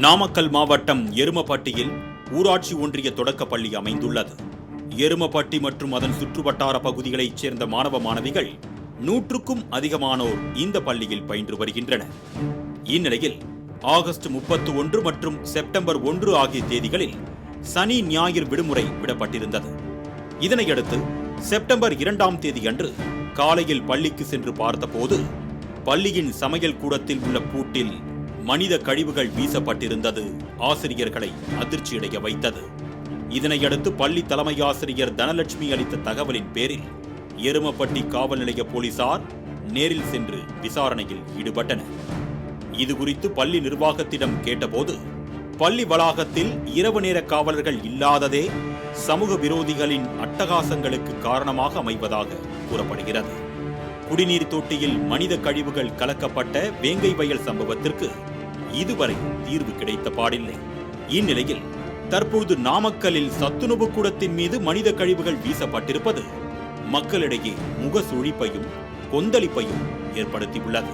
நாமக்கல் மாவட்டம் எருமப்பட்டியில் ஊராட்சி ஒன்றிய தொடக்கப்பள்ளி அமைந்துள்ளது. எருமப்பட்டி மற்றும் அதன் சுற்றுவட்டார பகுதிகளைச் சேர்ந்த மாணவ மாணவிகள் 100க்கும் அதிகமானோர் இந்த பள்ளியில் பயின்று வருகின்றனர். இந்நிலையில் ஆகஸ்ட் 31 மற்றும் செப்டம்பர் 1 ஆகிய தேதிகளில் சனி ஞாயிறு விடுமுறை விடப்பட்டிருந்தது. இதனையடுத்து செப்டம்பர் 2ஆம் தேதியன்று காலையில் பள்ளிக்கு சென்று பார்த்தபோது பள்ளியின் சமையல் கூடத்தில் உள்ள பூட்டில் மனித கழிவுகள் வீசப்பட்டிருந்தது ஆசிரியர்களை அதிர்ச்சியடைய வைத்தது. இதனையடுத்து பள்ளி தலைமை ஆசிரியர் தனலட்சுமி அளித்த தகவலின் பேரில் எருமப்பட்டி காவல் நிலைய போலீசார் நேரில் சென்று விசாரணையில் ஈடுபட்டனர். இதுகுறித்து பள்ளி நிர்வாகத்திடம் கேட்டபோது பள்ளி வளாகத்தில் இரவு நேர காவலர்கள் இல்லாததே சமூக விரோதிகளின் அட்டகாசங்களுக்கு காரணமாக அமைவதாக கூறப்படுகிறது. குடிநீர் தொட்டியில் மனித கழிவுகள் கலக்கப்பட்ட வேங்கை வயல் சம்பவத்திற்கு இதுவரை தீர்வு கிடைத்த பாடில்லை. இந்நிலையில் தற்போது நாமக்கல்லில் சத்துணவு கூடத்தின் மீது மனித கழிவுகள் வீசப்பட்டிருப்பது மக்களிடையே முக சுழிப்பையும் கொந்தளிப்பையும் ஏற்படுத்தியுள்ளது.